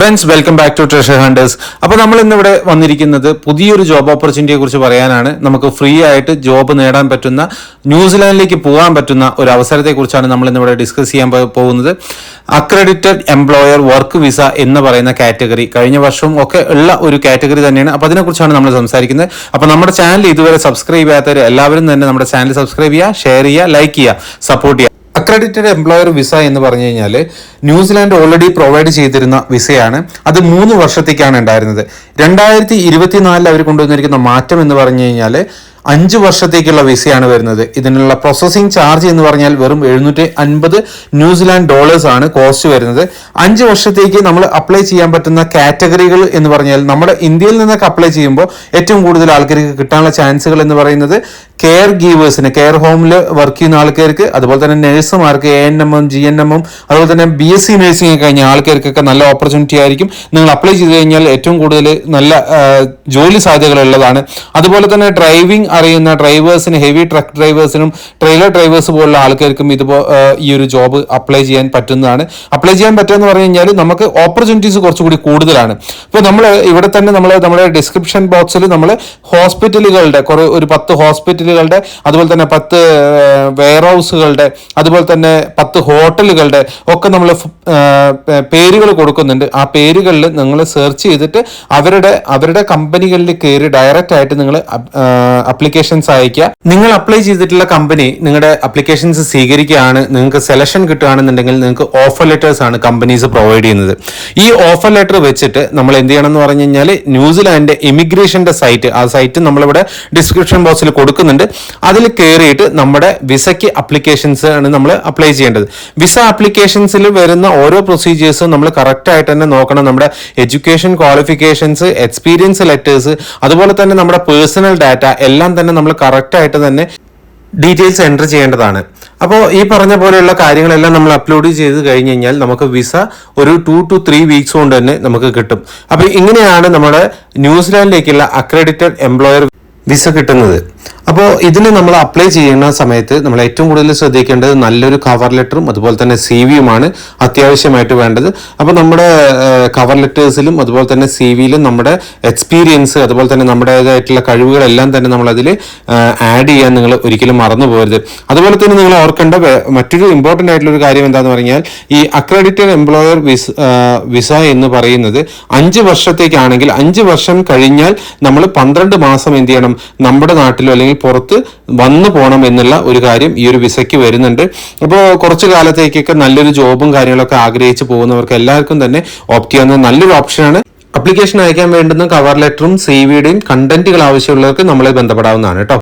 Friends, welcome back to treasure hunters. അപ്പോൾ നമ്മൾ ഇന്നിവിടെ വന്നിരിക്കുന്നത് പുതിയൊരു ജോബ് ഓപ്പർച്യൂണിറ്റിയെ കുറിച്ച് പറയാനാണ്. നമുക്ക് ഫ്രീ ആയിട്ട് ജോബ് നേടാൻ പറ്റുന്ന, ന്യൂസിലാൻഡിലേക്ക് പോകാൻ പറ്റുന്ന ഒരു അവസരത്തെക്കുറിച്ചാണ് നമ്മൾ ഇന്നിവിടെ ഡിസ്കസ് ചെയ്യാൻ പോകുന്നത്. അക്രഡിറ്റഡ് എംപ്ലോയർ വർക്ക് വിസ എന്ന് പറയുന്ന കാറ്റഗറി കഴിഞ്ഞ വർഷവും ഒക്കെ ഉള്ള ഒരു കാറ്റഗറി തന്നെയാണ്. അപ്പോൾ അതിനെക്കുറിച്ചാണ് നമ്മൾ സംസാരിക്കുന്നത്. അപ്പോൾ നമ്മുടെ ചാനൽ ഇതുവരെ സബ്സ്ക്രൈബ് ചെയ്യാത്തവർ എല്ലാവരും തന്നെ നമ്മുടെ ചാനൽ സബ്സ്ക്രൈബ് ചെയ്യുക, ഷെയർ ചെയ്യുക, ലൈക്ക് ചെയ്യുക, സപ്പോർട്ട് ചെയ്യുക. അക്രഡിറ്റഡ് എംപ്ലോയർ വിസ എന്ന് പറഞ്ഞു കഴിഞ്ഞാൽ ന്യൂസിലാൻഡ് ഓൾറെഡി പ്രൊവൈഡ് ചെയ്തിരുന്ന വിസയാണ്. അത് 3 വർഷത്തേക്കാണ് ഉണ്ടായിരുന്നത്. 2024 അവർ കൊണ്ടുവന്നിരിക്കുന്ന മാറ്റം എന്ന് പറഞ്ഞു കഴിഞ്ഞാൽ 5 വർഷത്തേക്കുള്ള വിസയാണ് വരുന്നത്. ഇതിനുള്ള പ്രോസസ്സിംഗ് ചാർജ് എന്ന് പറഞ്ഞാൽ വെറും 750 ന്യൂസിലാൻഡ് ഡോളേഴ്സ് ആണ് കോസ്റ്റ് വരുന്നത്. 5 വർഷത്തേക്ക് നമ്മൾ അപ്ലൈ ചെയ്യാൻ പറ്റുന്ന കാറ്റഗറികൾ എന്ന് പറഞ്ഞാൽ നമ്മുടെ ഇന്ത്യയിൽ നിന്നൊക്കെ അപ്ലൈ ചെയ്യുമ്പോൾ ഏറ്റവും കൂടുതൽ ആൾക്കാർക്ക് കിട്ടാനുള്ള ചാൻസുകൾ എന്ന് പറയുന്നത് കെയർ ഗീവേഴ്സിന്, കെയർ ഹോമിൽ വർക്ക് ചെയ്യുന്ന ആൾക്കാർക്ക്, അതുപോലെ തന്നെ നഴ്സുമാർക്ക്, ANM, GNM, അതുപോലെ തന്നെ BSc നഴ്സിംഗ് കഴിഞ്ഞ ആൾക്കാർക്കൊക്കെ നല്ല ഓപ്പർച്യൂണിറ്റി ആയിരിക്കും. നിങ്ങൾ അപ്ലൈ ചെയ്ത് കഴിഞ്ഞാൽ ഏറ്റവും കൂടുതൽ നല്ല ജോലി സാധ്യതകളുള്ളതാണ്. അതുപോലെ തന്നെ ഡ്രൈവിംഗ് അറിയുന്ന ഡ്രൈവേഴ്സിന്, ഹെവി ട്രക്ക് ഡ്രൈവേഴ്സിനും ട്രെയിലർ ഡ്രൈവേഴ്സ് പോലുള്ള ആൾക്കാർക്കും ഈ ഒരു ജോബ് അപ്ലൈ ചെയ്യാൻ പറ്റുന്നതാണ്. അപ്ലൈ ചെയ്യാൻ പറ്റുമെന്ന് പറഞ്ഞു കഴിഞ്ഞാൽ നമുക്ക് ഓപ്പർച്യൂണിറ്റീസ് കുറച്ചുകൂടി കൂടുതലാണ്. ഇപ്പോൾ നമ്മൾ ഇവിടെ തന്നെ നമ്മുടെ ഡിസ്ക്രിപ്ഷൻ ബോക്സിൽ നമ്മൾ ഹോസ്പിറ്റലുകളുടെ ഒരു 10 ഹോസ്പിറ്റലുകളുടെ, അതുപോലെ തന്നെ 10 വെയർ ഹൗസുകളുടെ, അതുപോലെ തന്നെ 10 ഹോട്ടലുകളുടെ ഒക്കെ നമ്മൾ പേരുകൾ കൊടുക്കുന്നുണ്ട്. ആ പേരുകളിൽ നിങ്ങൾ സെർച്ച് ചെയ്തിട്ട് അവരുടെ കമ്പനികളിൽ കയറി ഡയറക്റ്റ് ആയിട്ട് നിങ്ങൾ അപ്ലിക്കേഷൻസ് അയക്കുക. നിങ്ങൾ അപ്ലൈ ചെയ്തിട്ടുള്ള കമ്പനി നിങ്ങളുടെ അപ്ലിക്കേഷൻസ് സ്വീകരിക്കുകയാണ്, നിങ്ങൾക്ക് സെലക്ഷൻ കിട്ടുകയാണെന്നുണ്ടെങ്കിൽ നിങ്ങൾക്ക് ഓഫർ ലെറ്റേഴ്സ് ആണ് കമ്പനീസ് പ്രൊവൈഡ് ചെയ്യുന്നത്. ഈ ഓഫർ ലെറ്റർ വെച്ചിട്ട് നമ്മൾ എന്ത് ചെയ്യണം എന്ന് പറഞ്ഞു കഴിഞ്ഞാൽ ന്യൂസിലാൻഡ് ഇമിഗ്രേഷന്റെ സൈറ്റ്, ആ സൈറ്റ് നമ്മളിവിടെ ഡിസ്ക്രിപ്ഷൻ ബോക്സിൽ കൊടുക്കുന്നുണ്ട്. അതിൽ കയറിയിട്ട് നമ്മുടെ വിസയ്ക്ക് അപ്ലിക്കേഷൻസ് ആണ് നമ്മൾ അപ്ലൈ ചെയ്യേണ്ടത്. വിസ അപ്ലിക്കേഷൻസിൽ വരുന്ന ഓരോ പ്രൊസീജിയേഴ്സും നമ്മൾ കറക്റ്റ് ആയിട്ട് തന്നെ നോക്കണം. നമ്മുടെ എഡ്യൂക്കേഷൻ ക്വാളിഫിക്കേഷൻസ്, എക്സ്പീരിയൻസ് ലെറ്റേഴ്സ്, അതുപോലെ തന്നെ നമ്മുടെ പേഴ്സണൽ ഡാറ്റ എല്ലാം തന്നെ നമ്മൾ കറക്റ്റ് ആയിട്ട് തന്നെ ഡീറ്റെയിൽസ് എൻ്റർ ചെയ്യേണ്ടതാണ്. അപ്പോൾ ഈ പറഞ്ഞ പോലെയുള്ള കാര്യങ്ങളെല്ലാം നമ്മൾ അപ്ലോഡ് ചെയ്ത് കഴിഞ്ഞ് കഴിഞ്ഞാൽ നമുക്ക് വിസ ഒരു 2 to 3 വീക്സ് കൊണ്ട് തന്നെ നമുക്ക് കിട്ടും. അപ്പോൾ ഇങ്ങനെയാണ് നമ്മുടെ ന്യൂസിലാൻഡിലേക്കുള്ള അക്രഡിറ്റഡ് എംപ്ലോയർ വിസ കിട്ടുന്നത്. അപ്പോൾ ഇതിന് നമ്മൾ അപ്ലൈ ചെയ്യുന്ന സമയത്ത് നമ്മൾ ഏറ്റവും കൂടുതൽ ശ്രദ്ധിക്കേണ്ടത് നല്ലൊരു കവർ ലെറ്ററും അതുപോലെ തന്നെ CV-യുമാണ് അത്യാവശ്യമായിട്ട് വേണ്ടത്. അപ്പോൾ നമ്മുടെ കവർ ലെറ്റേഴ്സിലും അതുപോലെ തന്നെ CV-യിലും നമ്മുടെ എക്സ്പീരിയൻസ്, അതുപോലെ തന്നെ നമ്മുടേതായിട്ടുള്ള കഴിവുകളെല്ലാം തന്നെ നമ്മളതിൽ ആഡ് ചെയ്യാൻ നിങ്ങൾ ഒരിക്കലും മറന്നു പോകരുത്. അതുപോലെ തന്നെ നിങ്ങൾ ഓർക്കേണ്ട മറ്റൊരു ഇമ്പോർട്ടൻ്റ് ആയിട്ടുള്ള ഒരു കാര്യം എന്താണെന്ന് പറഞ്ഞാൽ ഈ അക്രഡിറ്റഡ് എംപ്ലോയർ വിസ എന്ന് പറയുന്നത് 5 വർഷത്തേക്കാണെങ്കിൽ 5 വർഷം കഴിഞ്ഞാൽ നമ്മൾ 12 മാസം എന്ത് ചെയ്യണം, നമ്മുടെ നാട്ടിലോ അല്ലെങ്കിൽ പുറത്ത് വന്നു പോകണം എന്നുള്ള ഒരു കാര്യം ഈ ഒരു വിസയ്ക്ക് വരുന്നുണ്ട്. അപ്പോൾ കുറച്ചു കാലത്തേക്കൊക്കെ നല്ലൊരു ജോബും കാര്യങ്ങളൊക്കെ ആഗ്രഹിച്ച് പോകുന്നവർക്ക് എല്ലാവർക്കും തന്നെ ഓപ്റ്റ് ചെയ്യാവുന്ന നല്ലൊരു ഓപ്ഷനാണ്. അപ്ലിക്കേഷൻ അയക്കാൻ വേണ്ടുന്ന കവർ ലെറ്ററും CV-യുടെയും കണ്ടന്റുകൾ ആവശ്യമുള്ളവർക്ക് നമ്മളെ ബന്ധപ്പെടാവുന്നതാണ് കേട്ടോ.